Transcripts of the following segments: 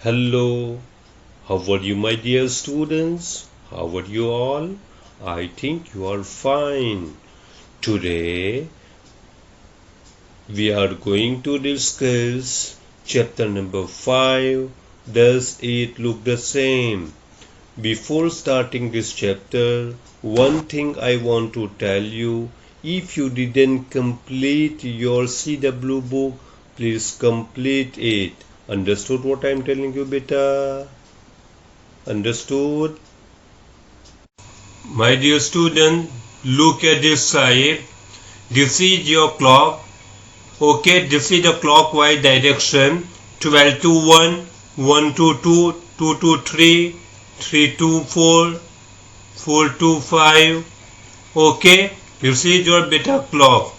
Hello, how are you, my dear students? How are you all? I think you are fine. Today we are going to discuss chapter number 5. Does it look the same? Before starting this chapter, one thing I want to tell you, if you didn't complete your CW book, please complete it. Understood what I am telling you, beta? Understood? My dear student, look at this side. This is your clock. Okay, this is the clockwise direction. 12 to 1, 1 to 2, 2 to 3, 3 to 4, 4 to 5. Okay, this is your beta clock.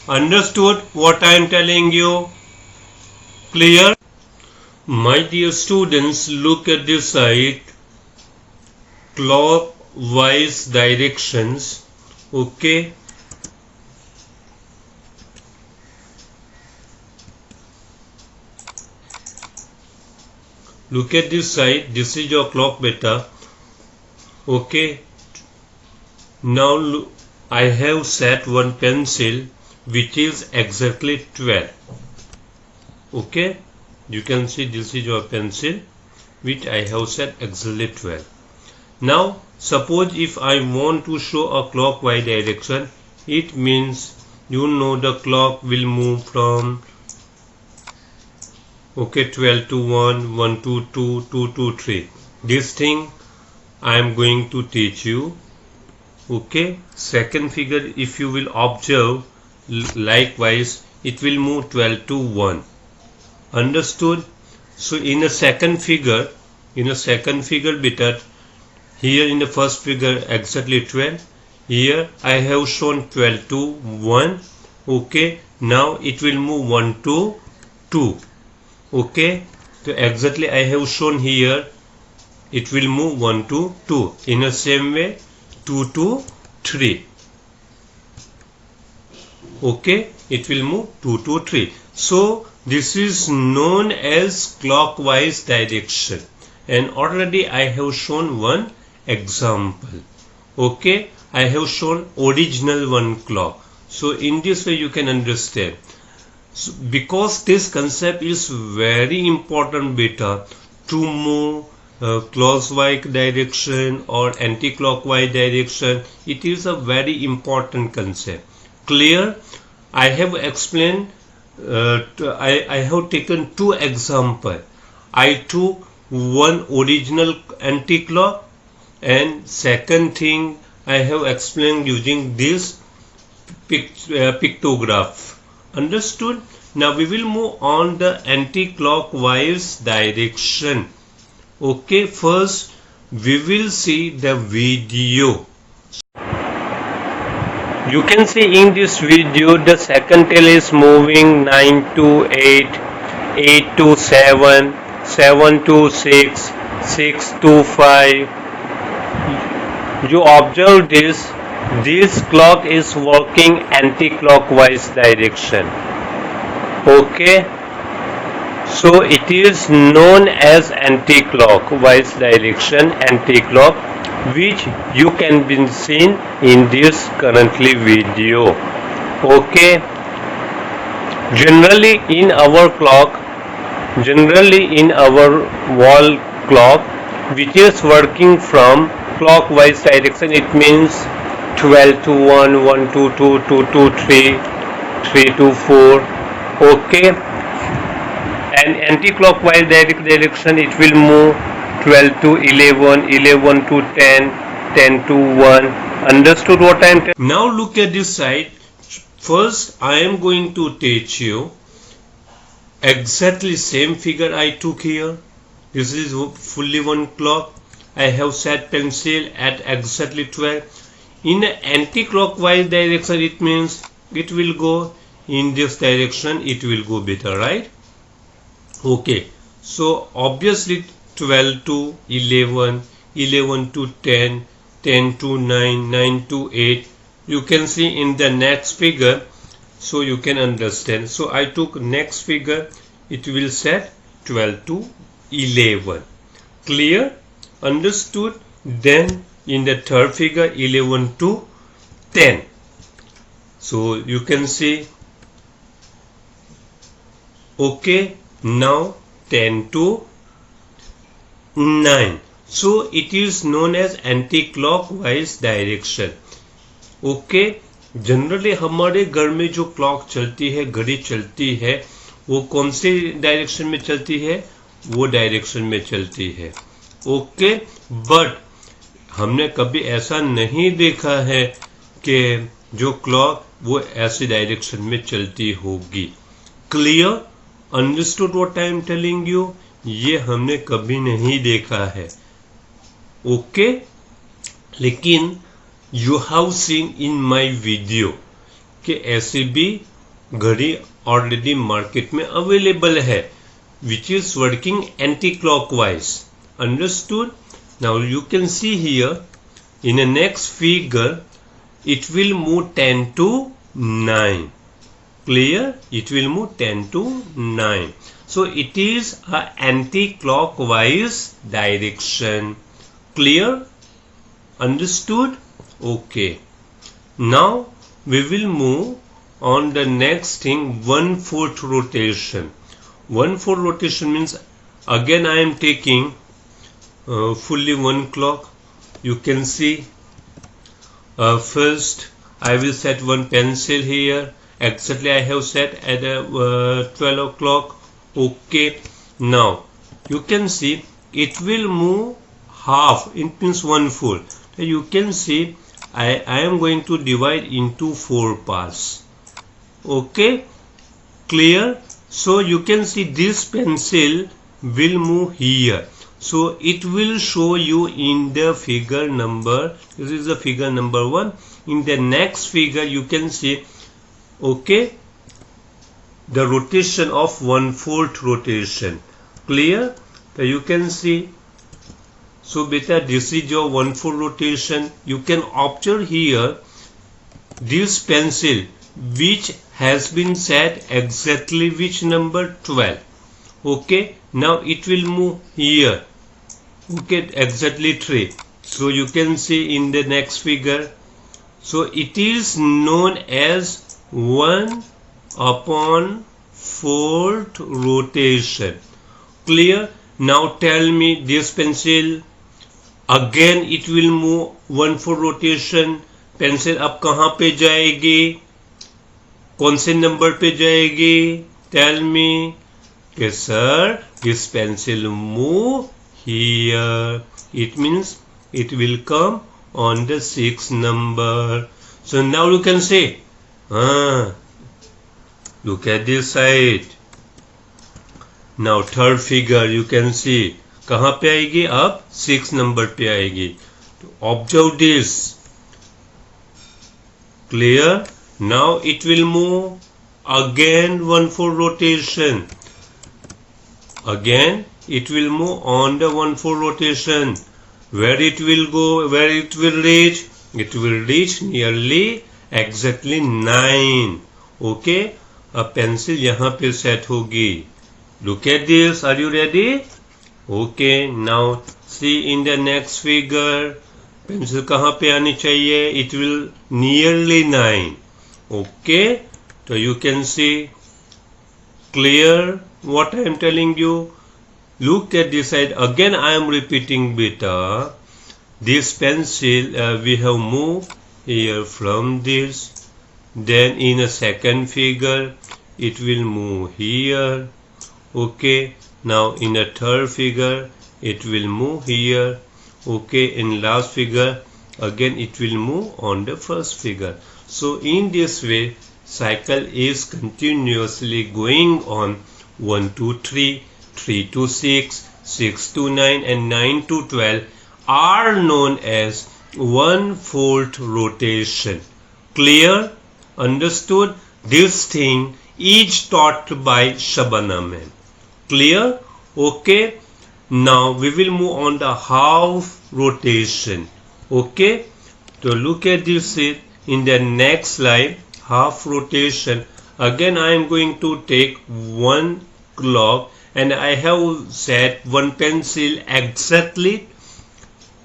Understood what I am telling you? Clear? My dear students, look at this side. Clockwise directions. Okay. Look at this side. This is your clock beta. Okay. Now I have set one pencil which is exactly 12. Okay. You can see this is your pencil which I have set exactly 12. Now suppose if I want to show a clockwise direction, it means the clock will move from 12 to 1, 1 to 2, 2 to 3. This thing I am going to teach you. Okay, second figure, if you will observe, likewise it will move 12 to 1. Understood? So in a second figure beta, here in the first figure exactly 12, here I have shown 12 to 1. Okay, now it will move 1 to 2. Okay, so exactly I have shown here it will move 1 to 2. In the same way 2 to 3. Okay, it will move 2 to 3. So this is known as clockwise direction, and already I have shown one example. Okay, I have shown original one clock. So in this way you can understand. So because this concept is very important beta to move clockwise direction or anti-clockwise direction, it is a very important concept. Clear? I have explained. I have taken two examples. I took one original anti-clock, and second thing I have explained using this pictograph. Understood? Now we will move on the anti-clockwise direction. Okay, first we will see the video. You can see in this video the second tail is moving 9 to 8, 8 to 7, 7 to 6, 6 to 5. You observe this clock is working anti-clockwise direction. Okay, so it is known as anti-clockwise direction, anti-clock, which you can be seen in this currently video. Okay, generally in our wall clock, which is working from clockwise direction, it means 12 to 1, 1 to 2, 2 to 3, 3 to 4. Okay, and anti-clockwise direction it will move 12 to 11, 11 to 10, 10 to 1. Understood what I am telling? Now look at this side. First I am going to teach you exactly same figure I took here. This is fully one clock. I have set pencil at exactly 12. In anti-clockwise direction, it means it will go in this direction, it will go better, right? Okay, so obviously 12 to 11, 11 to 10, 10 to 9, 9 to 8. You can see in the next figure, so you can understand. So I took next figure, it will set 12 to 11. Clear? Understood? Then in the third figure 11 to 10. So you can see, okay, now 10 to 9. So it is known as anti-clockwise direction. Okay, generally हमारे घर में जो clock चलती है, घड़ी चलती है, वो कौन सी डायरेक्शन में चलती है? वो डायरेक्शन में चलती है. ओके, बट हमने कभी ऐसा नहीं देखा है कि जो क्लॉक वो ऐसी डायरेक्शन में चलती होगी. Clear? Understood what I am telling you? ये हमने कभी नहीं देखा है. ओके, लेकिन you have seen in my video कि ऐसी भी घड़ी ऑलरेडी मार्केट में अवेलेबल है, which is working anti clockwise. Understood? Now you can see here in the next figure it will move 10 to 9. Clear? It will move 10 to 9. So it is a anti-clockwise direction. Clear? Understood? Okay. Now we will move on the next thing, 1/4 rotation. 1/4 rotation means again I am taking fully one clock. You can see. First, I will set one pencil here. Exactly, I have set at 12 o'clock. Okay. Now, you can see it will move half. It means 1/4. So you can see I am going to divide into 4 parts. Okay. Clear? So you can see this pencil will move here. So it will show you in the figure number, this is the figure number 1. In the next figure you can see, okay, the rotation of 1/4 rotation. Clear? So you can see. So beta, this is your 1/4 rotation. You can observe here this pencil which has been set exactly which number? 12. Okay, now it will move here. Okay, exactly 3. So you can see in the next figure. So it is known as 1/4 rotation. Clear? Now tell me this pencil. Again it will move 1/4 rotation. Pencil अब कहाँ पे जाएगी? कौन से number पे जाएगी? Tell me. Okay, sir, this pencil move here. It means it will come on the 6th number. So now you can say, look at this side. Now third figure you can see कहाँ पे आएगी? अब 6 number पे आएगी. तो observe this. Clear? Now it will move again 1/4 rotation. Again it will move on the 1/4 rotation. Where it will go? Where it will reach? It will reach nearly exactly 9. Okay, a pencil यहाँ पे set होगी. Look at this. Are you ready? Okay, now see in the next figure. Pencil कहाँ पे आनी चाहिए? It will nearly 9. Okay, so you can see. Clear what I am telling you? Look at this side. Again I am repeating beta. This pencil we have moved here from this. Then in a second figure it will move here. Okay. Now in a third figure it will move here. Okay. In last figure again it will move on the first figure. So in this way cycle is continuously going on. 1 to 3, 3 to 6, 6 to 9 and 9 to 12 are known as 1/4 rotation. Clear? Understood? This thing is taught by Shabana ma'am. Clear? Okay. Now we will move on the half rotation. Okay. So look at this in the next slide. Half rotation. Again I am going to take one clock and I have set one pencil exactly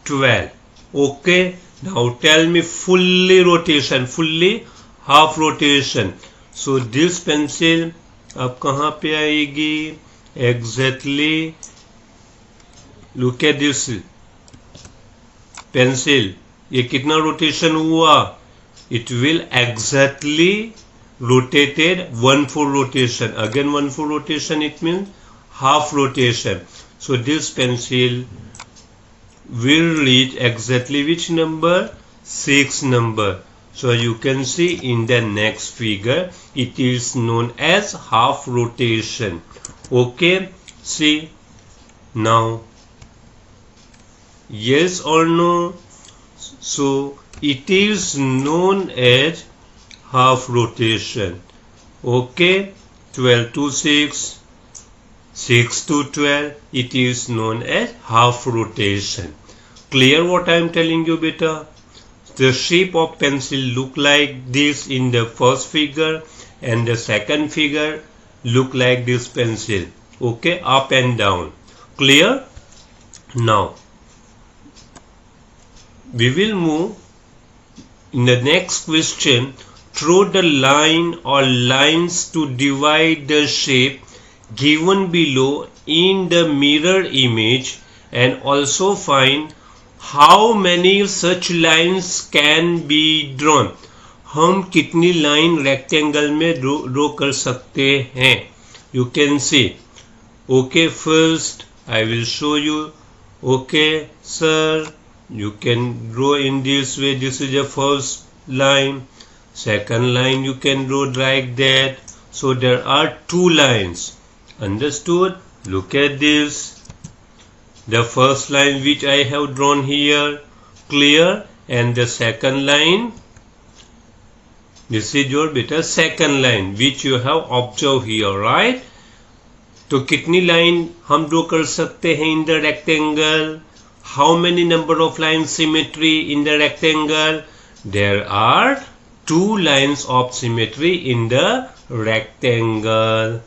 12. Okay, now tell me fully rotation, fully half rotation. So this pencil अब कहाँ पे आएगी? Exactly, look at this pencil. ये कितना rotation हुआ? It will exactly rotated 1/4 rotation. Again 1/4 rotation, it means half rotation. So this pencil will reach exactly which number? 6 number. So you can see in the next figure, it is known as half rotation. Okay, see now, yes or no? So it is known as half rotation. Okay, 12 to 6, 6 to 12, it is known as half rotation. Clear what I am telling you, beta? The shape of pencil look like this in the first figure, and the second figure look like this pencil. Okay, up and down. Clear? Now we will move in the next question. Draw the line or lines to divide the shape given below in the mirror image, and also find how many such lines can be drawn. हम कितनी line rectangle में draw कर सकते हैं? You can see. Okay, first I will show you. Okay, sir, you can draw in this way. This is the first line. Second line you can draw like that. So there are 2 lines. Understood? Look at this. The first line which I have drawn here, clear, and the second line, this is your beta second line which you have observed here, right? तो कितनी line हम draw कर सकते हैं in the rectangle? How many number of lines symmetry in the rectangle? There are 2 lines of symmetry in the rectangle.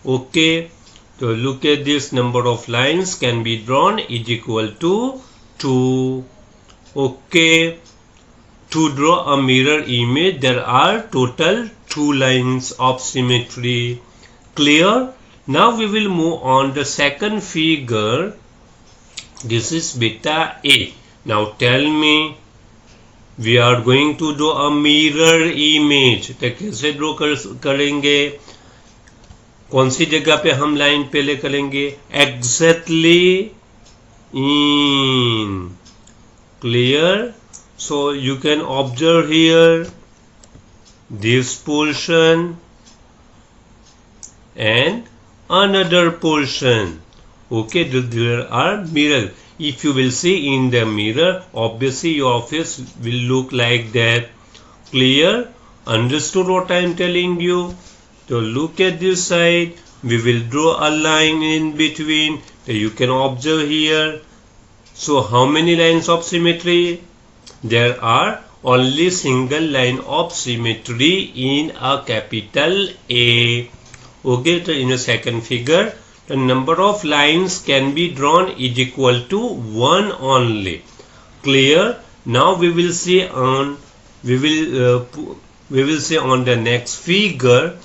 Okay. So look at this, number of lines can be drawn is equal to 2. Okay, to draw a mirror image there are total 2 lines of symmetry. Clear? Now we will move on the second figure. This is beta A. Now tell me, we are going to draw a mirror image. तो कैसे draw करेंगे? कौन सी जगह पे हम line पहले करेंगे? Exactly in. Clear? So you can observe here this portion and another portion. Okay, there are mirrors. If you will see in the mirror, obviously your face will look like that. Clear? Understood what I am telling you? So look at this side, we will draw a line in between. You can observe here. So how many lines of symmetry? There are only single line of symmetry in a capital A. Okay, so in the second figure, the number of lines can be drawn is equal to 1 only. Clear? Now we will see on the next figure.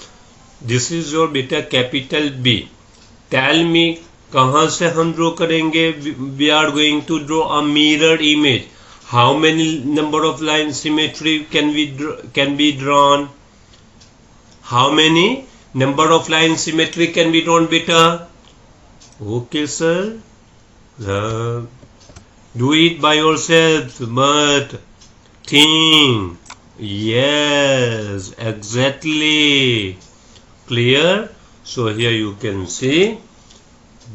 This is your beta capital B. Tell me, कहाँ से हम draw करेंगे? We are going to draw a mirror image. How many number of line symmetry can be drawn? How many number of line symmetry can be drawn, beta? Okay, sir. Do it by yourself, but think. Yes, exactly. Clear? So here you can see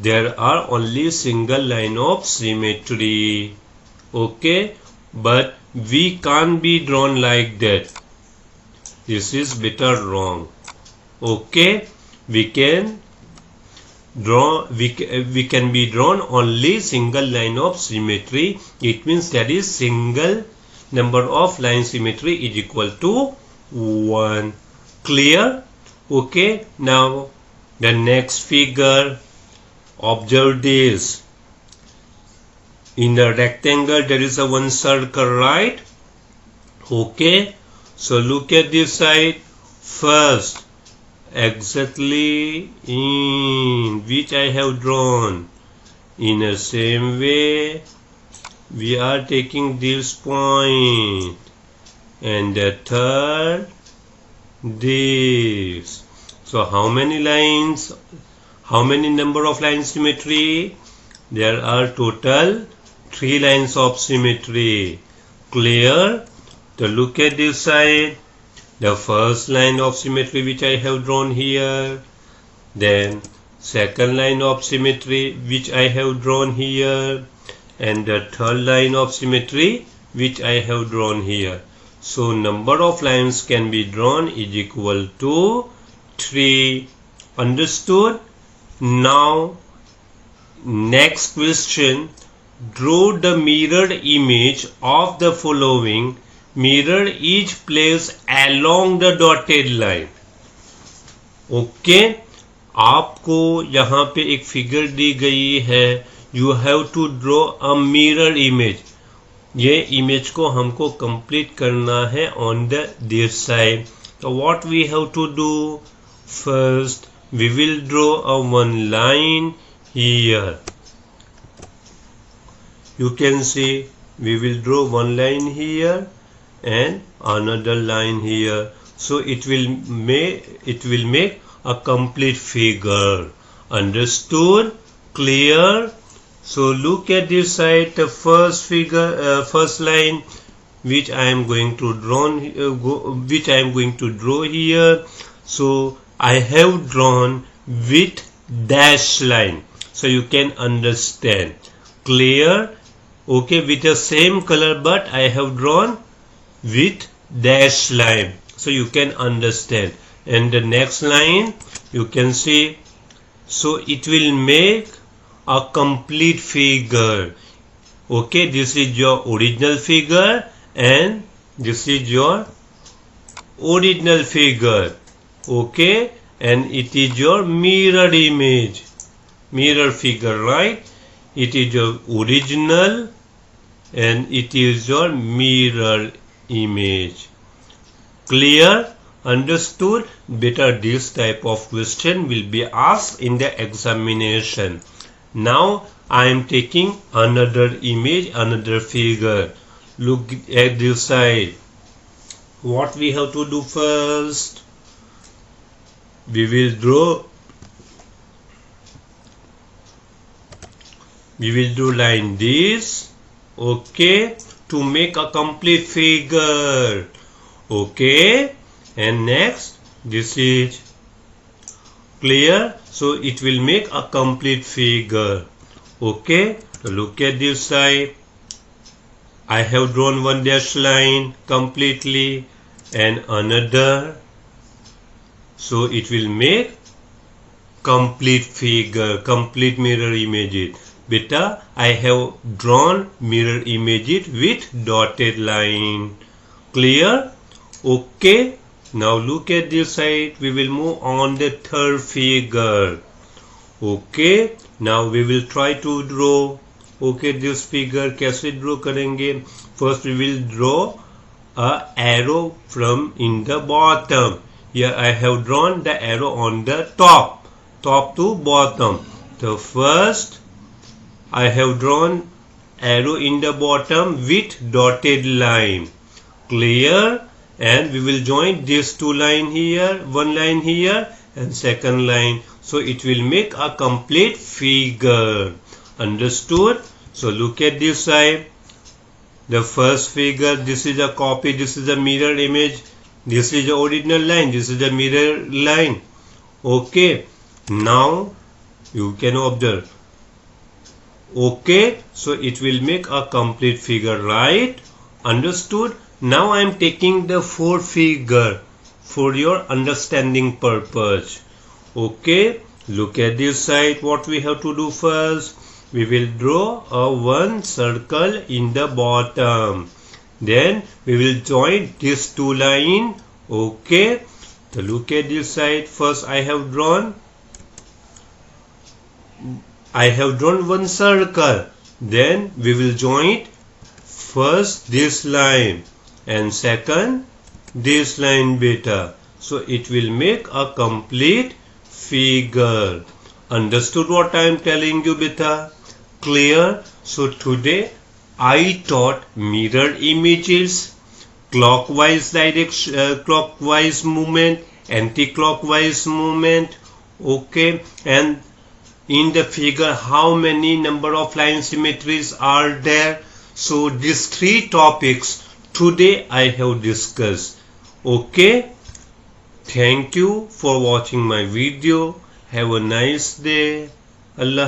there are only single line of symmetry. Okay, but we can't be drawn like that. This is better wrong. Okay, we can be drawn only single line of symmetry. It means that is single number of line symmetry is equal to 1. Clear? Okay, now the next figure, observe this. In the rectangle there is a one circle, right? Okay, so look at this side first, exactly in which I have drawn. In the same way we are taking this point, and the third this. So how many lines, how many number of line symmetry? There are total 3 lines of symmetry. Clear? So look at this side, the first line of symmetry which I have drawn here, then second line of symmetry which I have drawn here, and the third line of symmetry which I have drawn here. So number of lines can be drawn is equal to 3. Understood? Now next question, draw the mirror image of the following. Mirror each place along the dotted line. Okay, आपको यहाँ पे एक figure दी गई है. You have to draw a mirror image. ये image को हमको complete करना है on the this side. So what we have to do? First we will draw a one line here. You can see we will draw one line here and another line here. So it will make a complete figure. Understood? Clear? So look at this side, the first figure, first line which I am going to draw here. So I have drawn with dash line, so you can understand. Clear? Okay, with the same color, but I have drawn with dash line, so you can understand. And the next line you can see, so it will make a complete figure. Okay, this is your original figure and this is your original figure. Okay, and it is your mirror image, mirror figure, right? It is your original and it is your mirror image. Clear? Understood? Better this type of question will be asked in the examination. Now I am taking another image, another figure. Look at this side. What we have to do first? We will draw line this. Okay, to make a complete figure. Okay, and next this is clear, so it will make a complete figure. Okay, so look at this side. I have drawn one dash line completely and another, so it will make complete figure, complete mirror image. Beta, I have drawn mirror image with dotted line. Clear? Okay. Now look at this side. We will move on the third figure. Okay. Now we will try to draw. Okay, this figure कैसे draw करेंगे? First we will draw a arrow from in the bottom. Here I have drawn the arrow on the top to bottom. So first I have drawn arrow in the bottom with dotted line. Clear? And we will join these two line here, one line here and second line. So it will make a complete figure. Understood? So look at this side. The first figure, this is a copy, this is a mirror image. This is the original line, this is the mirror line. Okay. Now you can observe. Okay, so it will make a complete figure, right? Understood? Now I am taking the fourth figure for your understanding purpose. Okay, look at this side. What we have to do first? We will draw a one circle in the bottom. Then we will join these two lines. Okay, so look at this side. First I have drawn I have drawn one circle. Then we will join first this line and second this line beta. So it will make a complete figure. Understood what I am telling you, beta? Clear? So today I taught mirror images, clockwise direction, clockwise movement, anti-clockwise movement. Okay, and in the figure how many number of line symmetries are there. So these three topics today I have discussed. Okay, thank you for watching my video. Have a nice day. Allah